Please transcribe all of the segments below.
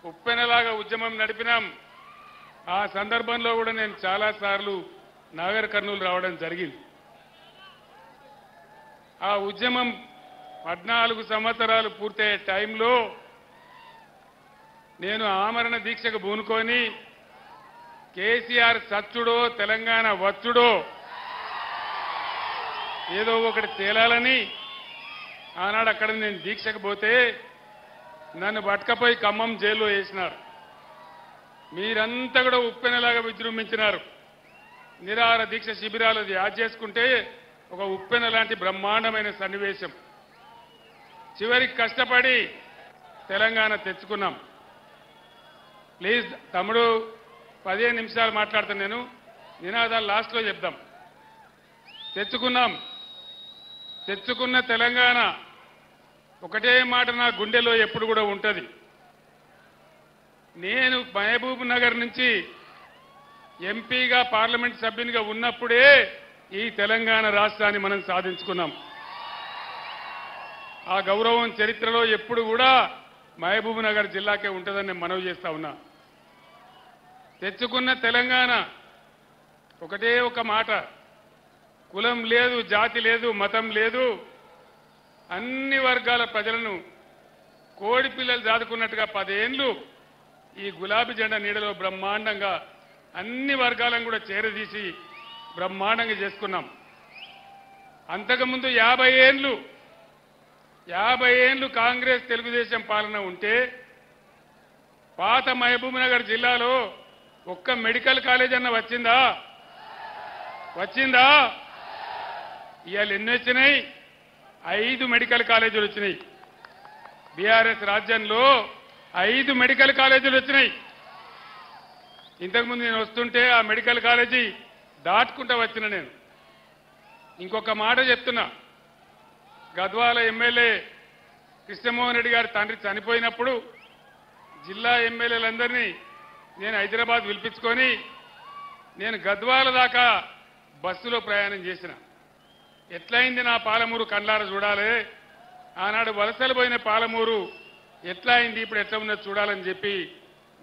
ఉప్పెనలాగా ఉద్యమం నడిపినాం. ఆ సందర్భంలో కూడా నేను చాలాసార్లు నాగర్ కర్నూలు రావడం జరిగింది. ఆ ఉద్యమం 14 సంవత్సరాలు పూర్తయ్యే టైంలో నేను ఆమరణ దీక్షకు పూనుకొని కేసీఆర్ సచ్చుడో తెలంగాణ వచ్చుడో ఏదో ఒకటి తేలాలని ఆనాడు అక్కడ నేను దీక్షకు పోతే నన్ను పట్టుకపోయి ఖమ్మం జైల్లో వేసినారు. మీరంతా కూడా ఉప్పెనలాగా విజృంభించినారు. నిరాహార దీక్ష శిబిరాలు యాద్ చేసుకుంటే ఒక ఉప్పెన లాంటి బ్రహ్మాండమైన సన్నివేశం. చివరికి కష్టపడి తెలంగాణ తెచ్చుకున్నాం. ప్లీజ్ తమ్ముడు 15 నిమిషాలు మాట్లాడతాను, నేను నినాదాలు లాస్ట్లో చెప్దాం. తెచ్చుకున్న తెలంగాణ ఒకటే మాట నా గుండెలో ఎప్పుడు కూడా ఉంటుంది. నేను మహబూబ్ నగర్ నుంచి ఎంపీగా పార్లమెంట్ సభ్యునిగా ఉన్నప్పుడే ఈ తెలంగాణ రాష్ట్రాన్ని మనం సాధించుకున్నాం. ఆ గౌరవం చరిత్రలో ఎప్పుడు కూడా మహబూబ్ నగర్ జిల్లాకే ఉంటుందని నేను మనవి చేస్తా ఉన్నా. తెచ్చుకున్న తెలంగాణ ఒకటే ఒక మాట, కులం లేదు, జాతి లేదు, మతం లేదు, అన్ని వర్గాల ప్రజలను కోడి పిల్లలు దాదుకున్నట్టుగా 10 ఏళ్లు ఈ గులాబీ జెండా నీడలో బ్రహ్మాండంగా అన్ని వర్గాలను కూడా చేరదీసి బ్రహ్మాండంగా చేసుకున్నాం. అంతకుముందు 50 ఏళ్లు కాంగ్రెస్ తెలుగుదేశం పాలన ఉంటే పాత మహబూబ్ నగర్ జిల్లాలో ఒక్క మెడికల్ కాలేజ్ అన్న వచ్చిందా? ఇవాళ ఎన్ని వచ్చినాయి? 5 మెడికల్ కాలేజీలు వచ్చినాయి. బీఆర్ఎస్ రాజ్యంలో 5 మెడికల్ కాలేజీలు వచ్చినాయి. ఇంతకుముందు నేను వస్తుంటే ఆ మెడికల్ కాలేజీ దాటుకుంటా వచ్చిన నేను. ఇంకొక మాట చెప్తున్నా, గద్వాల ఎమ్మెల్యే కృష్ణమోహన్ రెడ్డి గారి తండ్రి చనిపోయినప్పుడు జిల్లా ఎమ్మెల్యేలందరినీ నేను హైదరాబాద్ పిలిపించుకొని నేను గద్వాల దాకా బస్సులో ప్రయాణం చేసిన. ఎట్లయింది నా పాలమూరు కండ్లార చూడాలి, ఆనాడు వలసలు పోయిన పాలమూరు ఎట్లా అయింది, ఇప్పుడు ఎట్లా ఉన్నది చూడాలని చెప్పి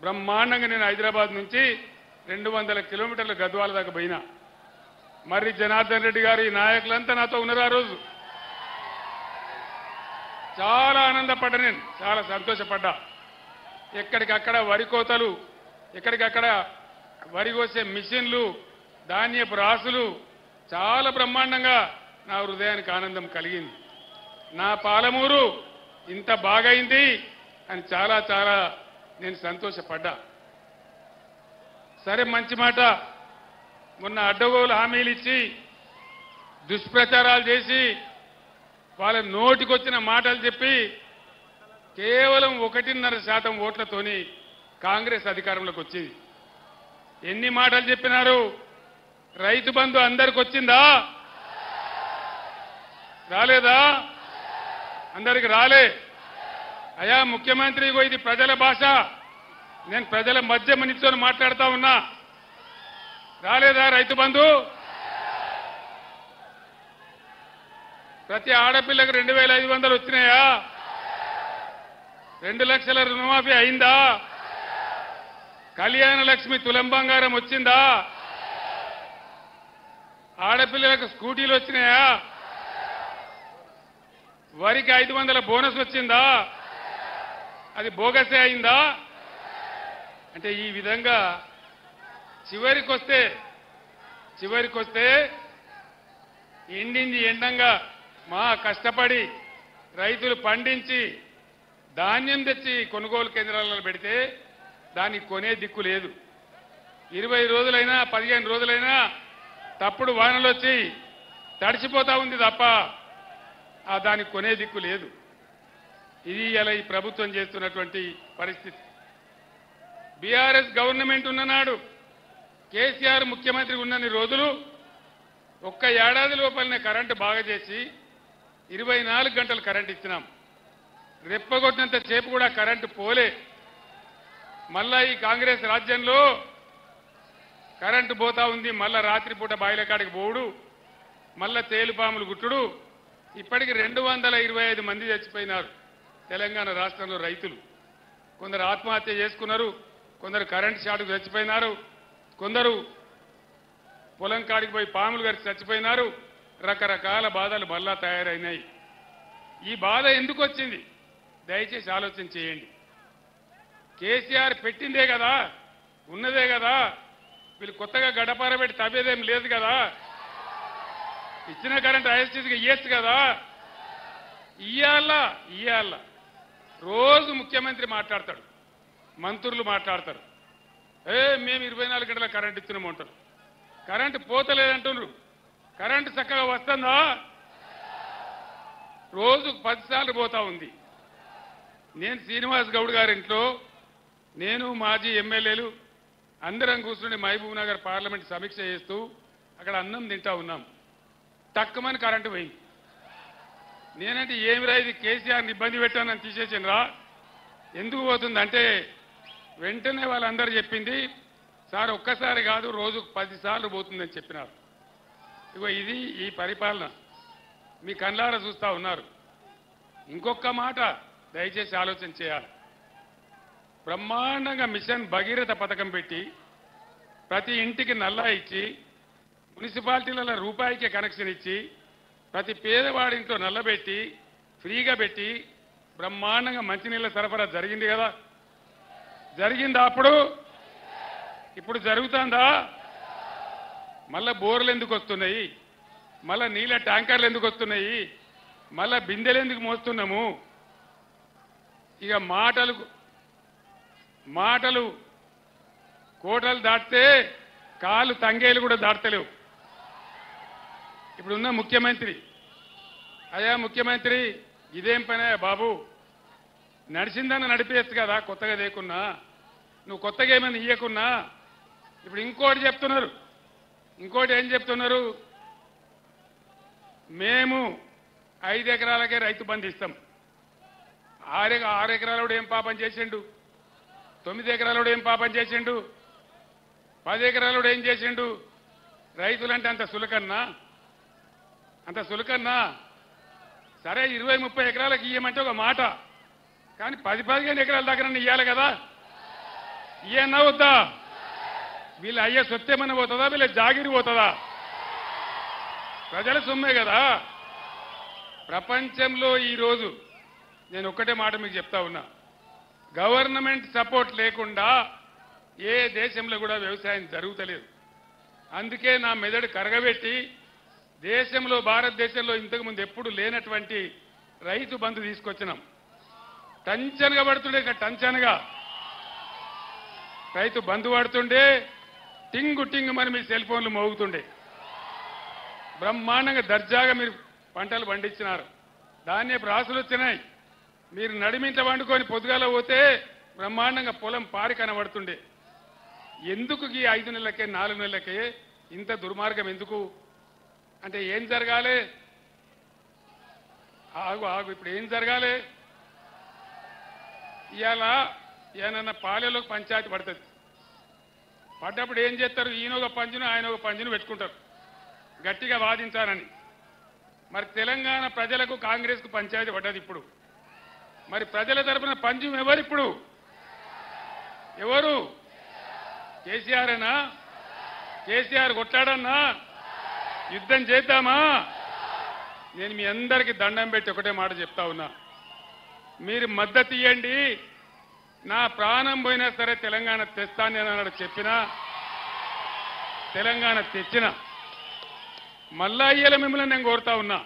బ్రహ్మాండంగా నేను హైదరాబాద్ నుంచి 200 కిలోమీటర్లు గద్వాల దాకా పోయినా. మరి జనార్దన్ రెడ్డి గారి నాయకులంతా నాతో ఉన్నారు. ఆ రోజు చాలా ఆనందపడ్డా, నేను చాలా సంతోషపడ్డా. ఎక్కడికక్కడ వరి కోతలు, ఎక్కడికక్కడ వరి కోసే మిషన్లు, ధాన్యపు రాసులు, చాలా బ్రహ్మాండంగా నా హృదయానికి ఆనందం కలిగింది. నా పాలమూరు ఇంత బాగైంది అని చాలా చాలా నేను సంతోషపడ్డా. సరే, మంచి మాట. మొన్న అడ్డగోలు హామీలు ఇచ్చి దుష్ప్రచారాలు చేసి వాళ్ళ నోటికొచ్చిన మాటలు చెప్పి కేవలం 1.5% ఓట్లతోని కాంగ్రెస్ అధికారంలోకి వచ్చింది. ఎన్ని మాటలు చెప్పినారు? రైతు బంధు అందరికి వచ్చిందా? రాలేదా? అందరికి రాలే. అయా ముఖ్యమంత్రి, ఇది ప్రజల భాష, నేను ప్రజల మధ్య నిల్చొని మాట్లాడుతా ఉన్నా. రాలేదా రైతు బంధు? ప్రతి ఆడపిల్లకు 2,500 వచ్చినాయా? 2 లక్షల రుణమాఫీ అయిందా? కళ్యాణ లక్ష్మి తులం బంగారం వచ్చిందా? ఆడపిల్లలకు స్కూటీలు వచ్చినాయా? వరికి 500 బోనస్ వచ్చిందా? అది బోగసే అయిందా? అంటే ఈ విధంగా చివరికొస్తే ఎండింది ఎండంగా మా కష్టపడి రైతులు పండించి ధాన్యం తెచ్చి కొనుగోలు కేంద్రాలలో పెడితే దానికి కొనే దిక్కు లేదు. 20 రోజులైనా 15 రోజులైనా తప్పుడు వానలు వచ్చి తడిచిపోతా ఉంది తప్ప దానికి కొనే దిక్కు లేదు. ఇది ఇలా ఈ ప్రభుత్వం చేస్తున్నటువంటి పరిస్థితి. బీఆర్ఎస్ గవర్నమెంట్ ఉన్ననాడు, కేసీఆర్ ముఖ్యమంత్రి ఉన్నన్ని రోజులు ఒక్క ఏడాది లోపలనే కరెంటు బాగా చేసి 24 గంటలు కరెంటు ఇచ్చినాం. రెప్పగొట్టినంత సేపు కూడా కరెంటు పోలే. మళ్ళా ఈ కాంగ్రెస్ రాజ్యంలో కరెంటు పోతా ఉంది, మళ్ళా రాత్రిపూట బాయిల కాడికి పోవుడు, మళ్ళా తేలుపాములు గుట్టుడు. ఇప్పటికి 225 మంది చచ్చిపోయినారు తెలంగాణ రాష్ట్రంలో రైతులు. కొందరు ఆత్మహత్య చేసుకున్నారు, కొందరు కరెంటు షాటుకు చచ్చిపోయినారు, కొందరు పొలం కాడికి పోయి పాములు గడిచి చచ్చిపోయినారు. రకరకాల బాధలు మళ్ళా తయారైనాయి. ఈ బాధ ఎందుకు వచ్చింది? దయచేసి ఆలోచన చేయండి. కేసీఆర్ పెట్టిందే కదా, ఉన్నదే కదా, వీళ్ళు కొత్తగా గడపార పెట్టి తవ్వేదేం లేదు కదా, ఇచ్చిన కరెంట్ ఐఎస్టీసీకి ఇయ్యచ్చు కదా. ఇయ్యాల రోజు ముఖ్యమంత్రి మాట్లాడతాడు, మంత్రులు మాట్లాడతారు, మేము 24 గంటల కరెంట్ ఇచ్చినామంటారు. కరెంటు పోతలేదంటున్నారు. కరెంటు చక్కగా వస్తుందా? రోజుకు 10 సార్లు పోతా ఉంది. నేను శ్రీనివాస్ గౌడ్ గారింట్లో, నేను మాజీ ఎమ్మెల్యేలు అందరం కూర్చుని మహబూబ్ నగర్ పార్లమెంట్ సమీక్ష చేస్తూ అక్కడ అన్నం తింటా ఉన్నాం. తక్కువని కరెంటు పోయింది. నేనంటే ఏమిరా ఇది, కేసీఆర్ని ఇబ్బంది పెట్టానని తీసేసినరా, ఎందుకు పోతుందంటే వెంటనే వాళ్ళందరూ చెప్పింది, సార్ ఒక్కసారి కాదు రోజుకు 10 సార్లు పోతుందని చెప్పినారు. ఇగో ఇది ఈ పరిపాలన మీ కళ్ళారా చూస్తా ఉన్నారు. ఇంకొక మాట దయచేసి ఆలోచన చేయాలి. బ్రహ్మాండంగా మిషన్ భగీరథ పథకం పెట్టి ప్రతి ఇంటికి నల్లా ఇచ్చి, మున్సిపాలిటీలలో రూపాయికి కనెక్షన్ ఇచ్చి, ప్రతి పేదవాడింట్లో నల్లబెట్టి ఫ్రీగా పెట్టి బ్రహ్మాండంగా మంచినీళ్ళ సరఫరా జరిగింది కదా. జరిగిందా? అప్పుడు ఇప్పుడు జరుగుతుందా? మళ్ళా బోర్లు ఎందుకు వస్తున్నాయి? మళ్ళా నీళ్ళ ట్యాంకర్లు ఎందుకు వస్తున్నాయి? మళ్ళా బిందెలు ఎందుకు మోస్తున్నాము? ఇక మాటలు కోటలు దాటితే కాళ్ళు తంగేలు కూడా దాటలేవు. ఇప్పుడున్న ముఖ్యమంత్రి, అయ్యా ముఖ్యమంత్రి ఇదేం పనే బాబు, నడిచిందన్న నడిపేయచ్చు కదా కొత్తగా లేకున్నా, నువ్వు కొత్తగా ఏమైనా ఇయ్యకున్నా. ఇప్పుడు ఇంకోటి చెప్తున్నారు. ఇంకోటి ఏం చెప్తున్నారు? మేము 5 ఎకరాలకే రైతు బంధు ఇస్తాం. 6 ఎకరాలు ఏం పాపం చేసిండు? 9 ఎకరాలు ఏం పాపం చేసిండు? 10 ఎకరాలు ఏం చేసిండు? రైతులంటే అంత సులకన్నా? అంత సులకన్నా? సరే 20-30 ఎకరాలకు ఇయ్యమంటే ఒక మాట, కానీ 10-15 ఎకరాల దగ్గర ఇయ్యాలి కదా. ఇయ్యన్నా వద్దా? వీళ్ళు అయ్యే సొత్తేమన్నా పోతుందా? వీళ్ళ జాగిరి పోతుందా? ప్రజల సొమ్మే కదా. ప్రపంచంలో ఈరోజు నేను ఒక్కటే మాట మీకు చెప్తా ఉన్నా, గవర్నమెంట్ సపోర్ట్ లేకుండా ఏ దేశంలో కూడా వ్యవసాయం జరుగుతలేదు. అందుకే నా మెదడు కరగబెట్టి దేశంలో, భారతదేశంలో ఇంతకుముందు ఎప్పుడు లేనటువంటి రైతు బంధు తీసుకొచ్చినాం. టంచనగా పడుతుండే, టంచనగా రైతు బంధు పడుతుండే, టింగు టింగు మరి మీ సెల్ ఫోన్లు మోగుతుండే. బ్రహ్మాండంగా దర్జాగా మీరు పంటలు పండించినారు. ధాన్యపు రాసులు వచ్చినాయి. మీరు నడిమింట వండుకొని పొద్దుగాల పోతే బ్రహ్మాండంగా పొలం పారి కనబడుతుండే. ఎందుకు ఈ 5 నెలలకే 4 నెలలకే ఇంత దుర్మార్గం ఎందుకు అంటే ఏం జరగాలి? ఆగు ఇప్పుడు ఏం జరగాలి? ఇవాళ ఏమన్నా పాలెలోకి పంచాయతీ పడుతుంది. పడ్డప్పుడు ఏం చేస్తారు? ఈయన ఒక పంచును ఆయన ఒక పంచును పెట్టుకుంటారు గట్టిగా వాదించాలని. మరి తెలంగాణ ప్రజలకు కాంగ్రెస్కు పంచాయతీ పడ్డది. ఇప్పుడు మరి ప్రజల తరపున పంచం ఎవరు? ఇప్పుడు ఎవరు? కేసీఆరేనా? కేసీఆర్ కొట్లాడన్నా? యుద్ధం చేద్దామా? నేను మీ అందరికీ దండం పెట్టి ఒకటే మాట చెప్తా ఉన్నా, మీరు మద్దతు ఇవ్వండి. నా ప్రాణం పోయినా సరే తెలంగాణ తెస్తానని చెప్పినా తెలంగాణ తెచ్చిన మళ్ళా ఇయ్యాల మిమ్మల్ని నేను కోరుతా ఉన్నా.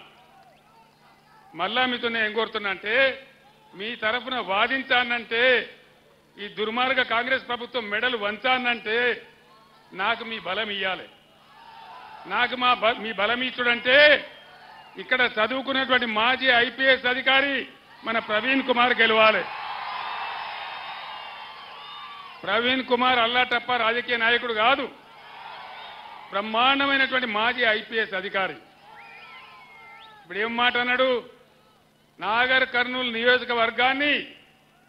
మళ్ళా మీతో నేను ఏం కోరుతున్నా అంటే, మీ తరఫున వాదించానంటే, ఈ దుర్మార్గ కాంగ్రెస్ ప్రభుత్వం మెడలు వంచానంటే నాకు మీ బలం ఇయ్యాలి. నాకు మీ బలం ఇచ్చుడంటే ఇక్కడ చదువుకున్నటువంటి మాజీ ఐపీఎస్ అధికారి మన ప్రవీణ్ కుమార్ గెలవాలి. ప్రవీణ్ కుమార్ అల్లాటప్ప రాజకీయ నాయకుడు కాదు, బ్రహ్మాండమైనటువంటి మాజీ ఐపీఎస్ అధికారి. ఇప్పుడు ఏం మాట అన్నాడు? నాగర్ కర్నూలు నియోజకవర్గాన్ని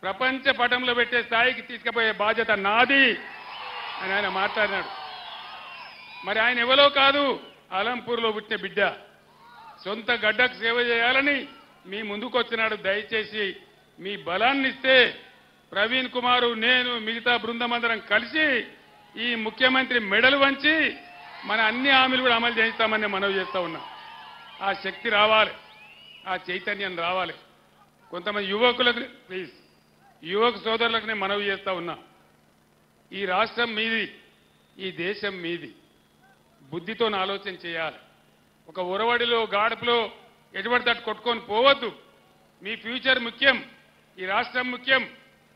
ప్రపంచ పటంలో పెట్టే స్థాయికి తీసుకుపోయే బాధ్యత నాది అని ఆయన మాట్లాడినాడు. మరి ఆయన ఎవరో కాదు, అలంపూర్లో పుట్టిన బిడ్డ. సొంత గడ్డకు సేవ చేయాలని మీ ముందుకు వచ్చినాడు. దయచేసి మీ బలాన్ని ఇస్తే ప్రవీణ్ కుమారు నేను మిగతా బృందమందరం కలిసి ఈ ముఖ్యమంత్రి మెడలు వంచి మన అన్ని హామీలు కూడా అమలు చేయిస్తామని మనవి చేస్తా ఉన్నా. ఆ శక్తి రావాలి, ఆ చైతన్యం రావాలి. కొంతమంది యువకులకు ప్లీజ్ యువక సోదరులకు నేను మనవి చేస్తా ఉన్నా. ఈ రాష్ట్రం మీది, ఈ దేశం మీది. బుద్ధితో ఆలోచన చేయాలి. ఒక ఉరవడిలో గాడుపులో ఎటువంటి తట్టు కొట్టుకొని పోవద్దు. మీ ఫ్యూచర్ ముఖ్యం, ఈ రాష్ట్రం ముఖ్యం.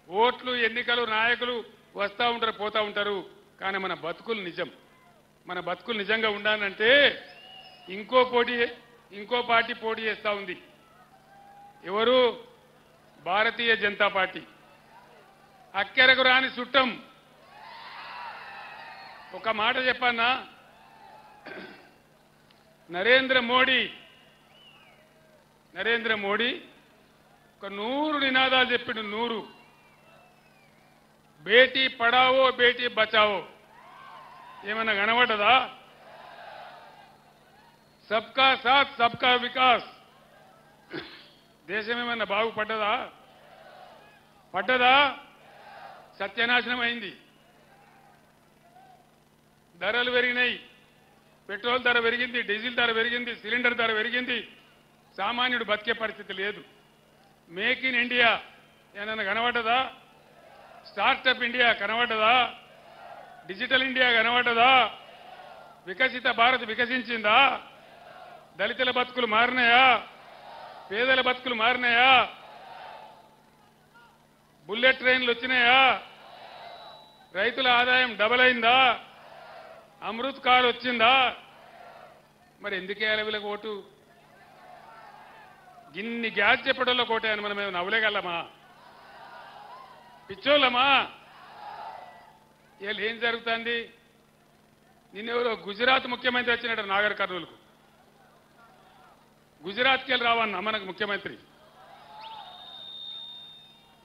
ఓట్లు ఎన్నికలు నాయకులు వస్తూ ఉంటారు పోతూ ఉంటారు, కానీ మన బతుకులు నిజం. మన బతుకులు నిజంగా ఉండాలంటే ఇంకో పార్టీ పోటీ చేస్తూ ఉంది. ఎవరు? భారతీయ జనతా పార్టీ. అక్కెరకు రాని చుట్టం. ఒక మాట చెప్పన్నా, నరేంద్ర మోడీ ఒక 100 నినాదాలు చెప్పిండు. 100 బేటీ పడావో బేటీ బచావో ఏమన్నా కనబడ్డదా? సబ్కా సాత్ సబ్కా వికాస్. దేశం ఏమన్నా బాగుపడ్డదా? సత్యనాశనం అయింది. ధరలు పెరిగినాయి. పెట్రోల్ ధర పెరిగింది, డీజిల్ ధర పెరిగింది, సిలిండర్ ధర పెరిగింది. సామాన్యుడు బతికే పరిస్థితి లేదు. మేక్ ఇన్ ఇండియా ఏమన్నా కనబడ్డదా? స్టార్టప్ ఇండియా కనబడ్డదా? డిజిటల్ ఇండియా కనబడ్డదా? వికసిత భారత్ వికసించిందా? దళితుల బతుకులు మారినాయా? పేదల బతుకులు మారినాయా? బుల్లెట్ ట్రైన్లు వచ్చినాయా? రైతుల ఆదాయం డబల్ అయిందా? అమృత్ కార్ వచ్చిందా? మరి ఎందుకు వేయాలి వీళ్ళకి ఓటు? గిన్ని గ్యాస్ చెప్పడంలో కోటాయని మనం ఏమైనా నవ్వలేగలమా? పిచ్చోళ్ళమా? వీళ్ళు ఏం జరుగుతుంది? నిన్నెవరో గుజరాత్ ముఖ్యమంత్రి వచ్చినాడు నాగర్ కర్నూలుకు. గుజరాత్కి వెళ్ళి రావన్నా మనకు ముఖ్యమంత్రి.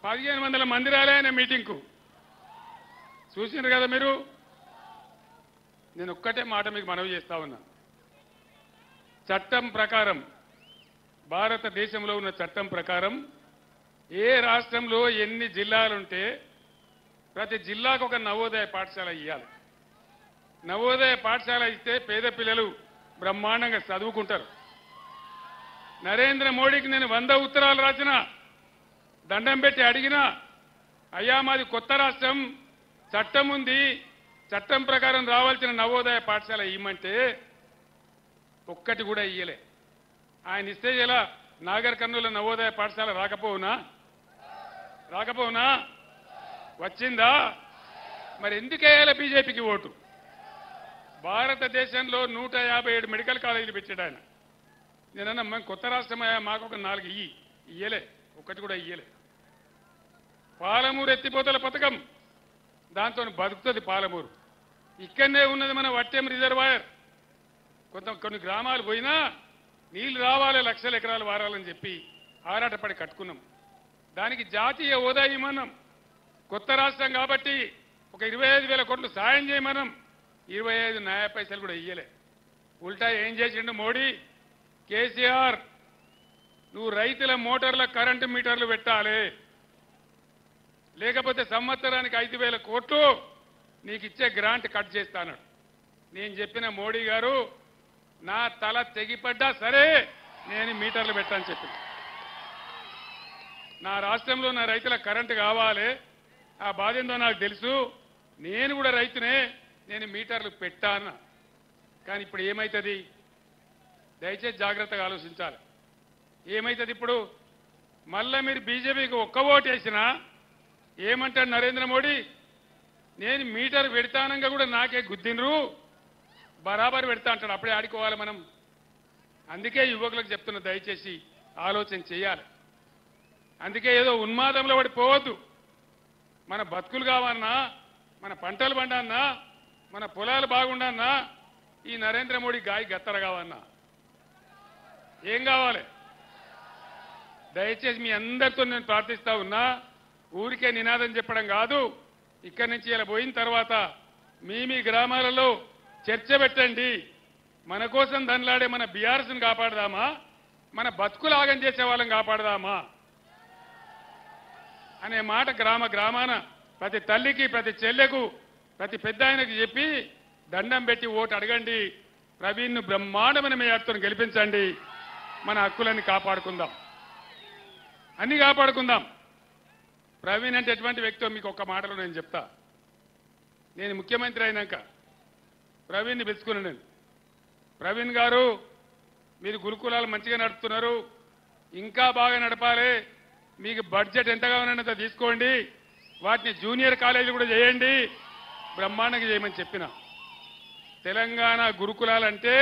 1500 మంది రాలే ఆయన మీటింగ్కు. చూసినారు కదా మీరు. నేను ఒక్కటే మాట మీకు మనవి చేస్తా ఉన్నా. చట్టం ప్రకారం, భారతదేశంలో ఉన్న చట్టం ప్రకారం ఏ రాష్ట్రంలో ఎన్ని జిల్లాలుంటే ప్రతి జిల్లాకు ఒక నవోదయ పాఠశాల ఇవ్వాలి. నవోదయ పాఠశాల ఇస్తే పేద పిల్లలు బ్రహ్మాండంగా చదువుకుంటారు. నరేంద్ర మోడీకి నేను 100 ఉత్తరాలు రాసిన, దండం పెట్టి అడిగినా, అయ్యా మాది కొత్త రాష్ట్రం, చట్టం ఉంది, చట్టం ప్రకారం రావాల్సిన నవోదయ పాఠశాల ఇవ్వమంటే ఒక్కటి కూడా ఇయ్యలే. ఆయన ఇస్తే ఇలా నాగర్ కర్నూలు నవోదయ పాఠశాల రాకపోవునా? వచ్చిందా? మరి ఎందుకు వేయాలి బీజేపీకి ఓటు? భారతదేశంలో 157 మెడికల్ కాలేజీలు పెట్టాడు ఆయన. నేనన్నా మేము కొత్త రాష్ట్రమయ్యా, మాకు ఒక 4 ఇయ్యలే, ఒక్కటి కూడా ఇయ్యలే. పాలమూరు ఎత్తిపోతల పథకం, దాంతో బతుకుతుంది పాలమూరు. ఇక్కడనే ఉన్నది మన వట్టెం రిజర్వాయర్. కొన్ని గ్రామాలు పోయినా నీళ్లు రావాలి, లక్షల ఎకరాలు వారాలని చెప్పి ఆరాటపడి కట్టుకున్నాం. దానికి జాతీయ హోదా ఇవ్వమన్నాం. కొత్త రాష్ట్రం కాబట్టి ఒక 25,000 కోట్లు సాయం చేయమన్నాం. 25 న్యాయ పైసలు కూడా ఇయ్యలే. ఉల్టా ఏం చేసిండు మోడీ? కేసీఆర్, నువ్వు రైతుల మోటార్ల కరెంటు మీటర్లు పెట్టాలి, లేకపోతే సంవత్సరానికి 5,000 కోట్లు నీకు ఇచ్చే గ్రాంట్ కట్ చేస్తాను. నేను చెప్పిన మోడీ గారు, నా తల తెగిపడ్డా సరే నేను మీటర్లు పెట్టాలని చెప్పి, నా రాష్ట్రంలో నా రైతుల కరెంటు కావాలి, ఆ బాధ ఏందో నాకు తెలుసు, నేను కూడా రైతునే, నేను మీటర్లు పెట్టాను. కానీ ఇప్పుడు ఏమవుతుంది? దయచేసి జాగ్రత్తగా ఆలోచించాలి. ఏమవుతుంది ఇప్పుడు? మళ్ళా మీరు బీజేపీకి ఒక్క ఓటు వేసినా ఏమంటాడు నరేంద్ర మోడీ? నేను మీటర్ పెడతానంగా కూడా నాకే గుద్దినరు, బరాబర్ పెడతా అంటాడు. అప్పుడే ఆడుకోవాలి మనం. అందుకే యువకులకు చెప్తున్న, దయచేసి ఆలోచన చేయాలి. అందుకే ఏదో ఉన్మాదంలో పడిపోవద్దు. మన బతుకులు కావన్నా, మన పంటలు పండన్నా, మన పొలాలు బాగుండన్నా, ఈ నరేంద్ర మోడీ గాయ గత్తర కావన్నా ఏం కావాలి? దయచేసి మీ అందరితో నేను ప్రార్థిస్తా ఉన్నా, ఊరికే నినాదం చెప్పడం కాదు. ఇక్కడి నుంచి ఇలా పోయిన తర్వాత మీ గ్రామాలలో చర్చ పెట్టండి. మన కోసం దండలాడే మన బీఆర్ఎస్ని కాపాడదామా, మన బతుకులు ఆగం చేసే వాళ్ళని కాపాడదామా? అనే మాట గ్రామ గ్రామాన ప్రతి తల్లికి ప్రతి చెల్లెకు ప్రతి పెద్ద ఆయనకి చెప్పి దండం పెట్టి ఓటు అడగండి. ప్రవీణ్ను బ్రహ్మాండమైన మేయర్తో గెలిపించండి. మన హక్కులన్నీ కాపాడుకుందాం, అన్ని కాపాడుకుందాం. ప్రవీణ్ అంటే ఎటువంటి వ్యక్తో మీకు ఒక్క మాటలో నేను చెప్తా. నేను ముఖ్యమంత్రి అయినాక ప్రవీణ్ని పిలుచుకున్నాను నేను. ప్రవీణ్ గారు, మీరు గురుకులాలు మంచిగా నడుపుతున్నారు, ఇంకా బాగా నడపాలి, మీకు బడ్జెట్ ఎంతగా ఉన్నంత తీసుకోండి, వాటిని జూనియర్ కాలేజీలు కూడా చేయండి, బ్రహ్మాండంగా చేయమని చెప్పిన. తెలంగాణ గురుకులాలంటే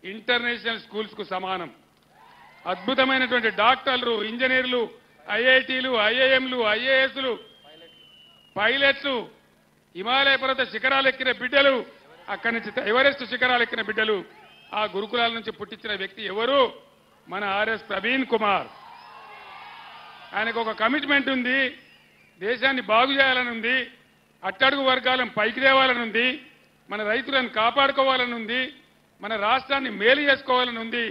ఇంటర్నేషనల్ స్కూల్స్కు సమానం. అద్భుతమైనటువంటి డాక్టర్లు, ఇంజనీర్లు, ఐఐటీలు, ఐఐఎంలు, ఐఏఎస్లు, పైలట్లు, హిమాలయ పర్వత శిఖరాలు ఎక్కిన బిడ్డలు, అక్కడి నుంచి ఎవరెస్ట్ శిఖరాలు ఎక్కిన బిడ్డలు ఆ గురుకులాల నుంచి పుట్టించిన వ్యక్తి ఎవరు? మన ఆర్ఎస్ ప్రవీణ్ కుమార్. ఆయనకు ఒక కమిట్మెంట్ ఉంది, దేశాన్ని బాగు చేయాలని ఉంది, అట్టడుగు వర్గాలను పైకి తేవాలని ఉంది, మన రైతులను కాపాడుకోవాలని ఉంది, మన రాష్ట్రాన్ని మేలు చేసుకోవాలని ఉంది.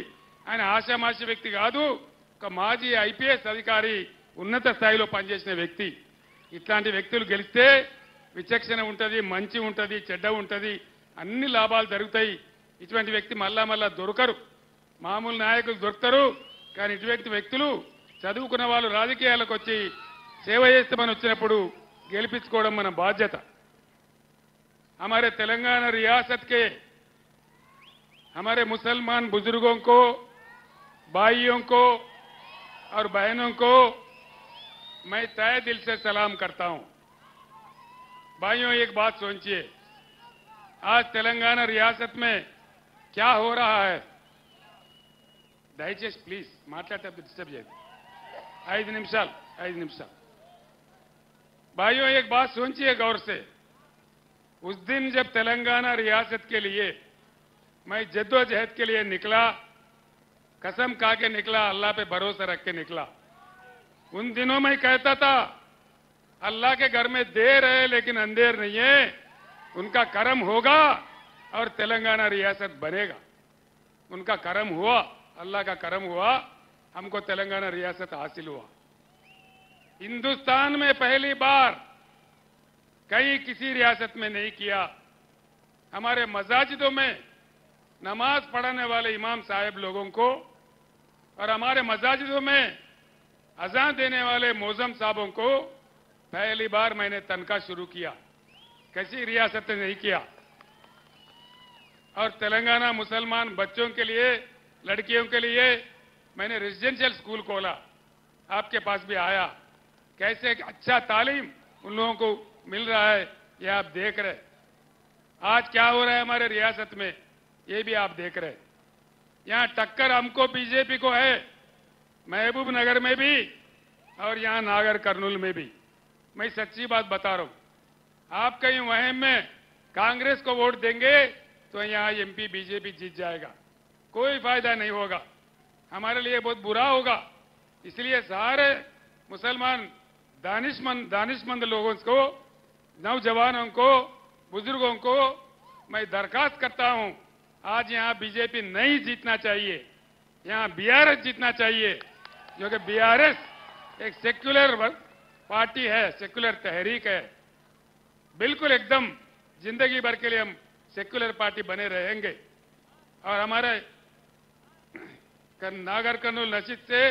ఆయన ఆశామాషి వ్యక్తి కాదు, ఒక మాజీ ఐపీఎస్ అధికారి, ఉన్నత స్థాయిలో పనిచేసిన వ్యక్తి. ఇట్లాంటి వ్యక్తులు గెలిస్తే విచక్షణ ఉంటుంది, మంచి ఉంటుంది, చెడ్డ ఉంటుంది, అన్ని లాభాలు జరుగుతాయి. ఇటువంటి వ్యక్తి మళ్ళా మళ్ళా దొరకరు. మామూలు నాయకులు దొరుకుతారు, కానీ ఇటువంటి వ్యక్తులు చదువుకున్న వాళ్ళు రాజకీయాలకు వచ్చి సేవ చేస్తామని వచ్చినప్పుడు గెలిపించుకోవడం మన బాధ్యత. हमारे तेलंगाना रियासत के हमारे मुसलमान बुजुर्गों को, भाइयों को और बहनों को मैं तहे दिल से सलाम करता हूं. भाइयों, एक बात सोचिए, आज तेलंगाना रियासत में क्या हो रहा है. దయచేసి ప్లీజ్ మాట్లాడేటప్పుడు డిస్టర్బ్ చేయదు. 5 నిమిషాలు. भाइयों, एक बात सोचिए गौर से. उस दिन जब तेलंगाना रियासत के लिए मैं जद्दोजहद के लिए निकला, कसम खा के निकला, अल्लाह पे भरोसा रख के निकला. उन दिनों में कहता था अल्लाह के घर में देर है लेकिन अंधेर नहीं है, उनका करम होगा और तेलंगाना रियासत बनेगा. उनका करम हुआ, अल्लाह का करम हुआ, हमको तेलंगाना रियासत हासिल हुआ. हिंदुस्तान में पहली बार कहीं किसी रियासत में नहीं किया. हमारे मसाजिदों में नमाज पढ़ने वाले इमाम साहब लोगों को और हमारे मसाजिदों में अजान देने वाले मौजम साहबों को पहली बार मैंने तनख्वाह शुरू किया. किसी रियासत ने नहीं किया. और तेलंगाना मुसलमान बच्चों के लिए, लड़कियों के लिए मैंने रेजिडेंशियल स्कूल खोला. आपके पास भी आया. कैसे अच्छा तालीम उन लोगों को मिल रहा है, ये आप देख रहे. आज क्या हो रहा है हमारे रियासत में, ये भी आप देख रहे. यहां टक्कर हमको बीजेपी को है, महबूब नगर में भी और यहां नागर कर्नूल में भी. मैं सच्ची बात बता रहा हूं. आप कहीं वहम में कांग्रेस को वोट देंगे तो यहां एमपी बीजेपी जीत जाएगा, कोई फायदा नहीं होगा, हमारे लिए बहुत बुरा होगा. इसलिए सारे मुसलमान दानिशमंद लोगों को, नौजवानों को, बुजुर्गों को मैं दरखास्त करता हूं, आज यहां बीजेपी नहीं जीतना चाहिए, यहां बीआरएस जीतना चाहिए. जो कि बीआरएस एक सेक्युलर पार्टी है, सेक्युलर तहरीक है. बिल्कुल एकदम जिंदगी भर के लिए हम सेक्युलर पार्टी बने रहेंगे. और हमारे नागर कर्नूल नशीद से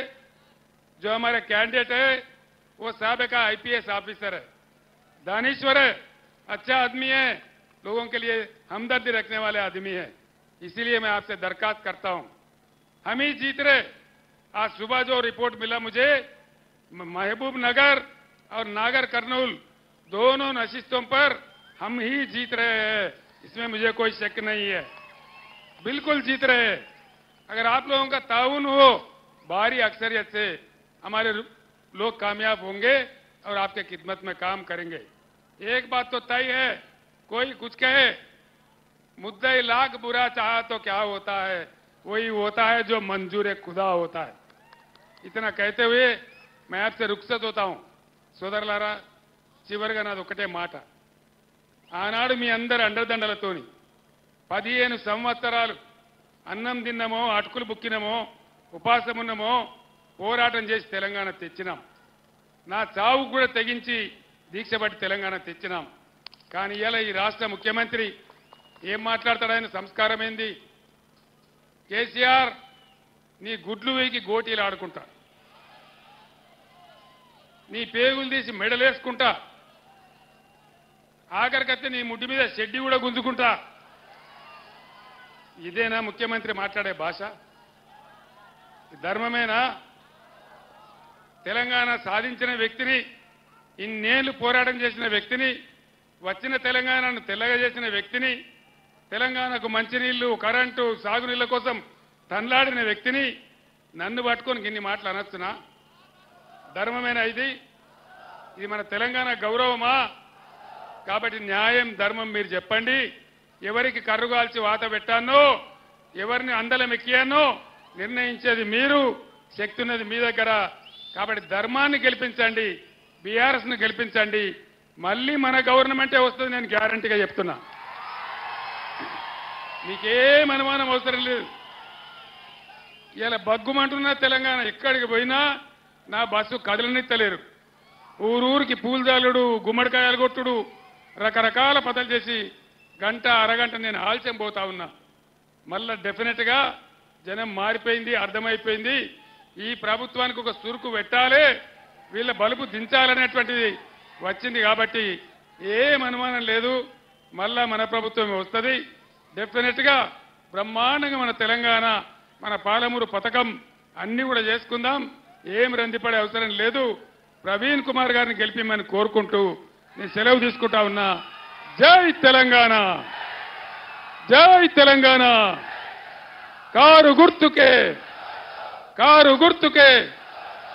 जो हमारे कैंडिडेट है वो साबिका आईपीएस ऑफिसर है, दानिश्वर है, अच्छा आदमी है, लोगों के लिए हमदर्दी रखने वाले आदमी है. इसीलिए मैं आपसे दरखास्त करता हूं, हम ही जीत रहे. आज सुबह जो रिपोर्ट मिला मुझे, महबूब नगर और नागर कर्नूल दोनों नशिस्तों पर हम ही जीत रहे हैं, इसमें मुझे कोई शक नहीं है. बिल्कुल जीत रहे हैं. अगर आप लोगों का ताउन हो, भारी अक्सरियत से हमारे लोग कामयाब होंगे और आपके खिदमत में काम करेंगे. एक बात तो तय है, कोई कुछ कहे, मुद्दई लाख बुरा चाहा तो क्या होता है, वही होता है जो मंजूर खुदा होता है. इतना कहते हुए मैं आपसे रुखसत होता हूं. సోదరులారా, చివరిగా నాది ఒకటే మాట. ఆనాడు మీ అందరి అండదండలతోని 15 సంవత్సరాలు అన్నం తిన్నామో, అటుకులు బుక్కినామో, ఉపాసం ఉన్నామో, పోరాటం చేసి తెలంగాణ తెచ్చినాం. నా చావు కూడా తెగించి దీక్షపట్టి తెలంగాణ తెచ్చినాం. కానీ ఇలా ఈ రాష్ట్ర ముఖ్యమంత్రి ఏం మాట్లాడతాడని సంస్కారం ఏంది? కేసీఆర్ నీ గుడ్లు వేకి గోటీలు ఆడుకుంటా, నీ పేగులు తీసి మెడలేసుకుంటా, ఆఖరికత్తే నీ ముడ్డి మీద షెడ్డి కూడా గుంజుకుంటా. ఇదేనా ముఖ్యమంత్రి మాట్లాడే భాష? ధర్మమేనా? తెలంగాణ సాధించిన వ్యక్తిని, ఇన్నేళ్లు పోరాటం చేసిన వ్యక్తిని, వచ్చిన తెలంగాణను తెల్లగా చేసిన వ్యక్తిని, తెలంగాణకు మంచినీళ్లు, కరెంటు, సాగునీళ్ల కోసం తన్లాడిన వ్యక్తిని నన్ను పట్టుకొని ఇన్ని మాటలు అనొచ్చునా? ధర్మమేనా ఇది? ఇది మన తెలంగాణ గౌరవమా? కాబట్టి న్యాయం, ధర్మం మీరు చెప్పండి. ఎవరికి కర్రుగాల్చి వాత పెట్టానో, ఎవరిని అందలం ఎక్కియానో నిర్ణయించేది మీరు. శక్తి ఉన్నది మీ దగ్గర. కాబట్టి ధర్మాన్ని గెలిపించండి, బీఆర్ఎస్ను గెలిపించండి. మళ్ళీ మన గవర్నమెంటే వస్తుంది, నేను గ్యారంటీగా చెప్తున్నా. మీకేం అనుమానం అవసరం లేదు. ఇలా బగ్గుమంటున్నా తెలంగాణ ఎక్కడికి పోయినా నా బస్సు కదలనిత్తలేరు. ఊరూరికి పూలదాలుడు, గుమ్మడికాయలు కొట్టుడు, రకరకాల పదలు చేసి గంట అరగంట నేను ఆలస్యం పోతా ఉన్నా. మళ్ళా డెఫినెట్గా జనం మారిపోయింది, అర్థమైపోయింది. ఈ ప్రభుత్వానికి ఒక సురుకు పెట్టాలి, వీళ్ళ బలుపు దించాలనేటువంటిది వచ్చింది. కాబట్టి ఏం అనుమానం లేదు, మళ్ళా మన ప్రభుత్వం వస్తుంది. డెఫినెట్గా బ్రహ్మాండంగా మన తెలంగాణ, మన పాలమూరు పథకం అన్ని కూడా చేసుకుందాం. ఏం రందిపడే అవసరం లేదు. ప్రవీణ్ కుమార్ గారిని గెలిపిమని కోరుకుంటూ నేను సెలవు తీసుకుంటా ఉన్నా. జై తెలంగాణ, జై తెలంగాణ. కారు గుర్తుకే, కారు గుర్తుకే.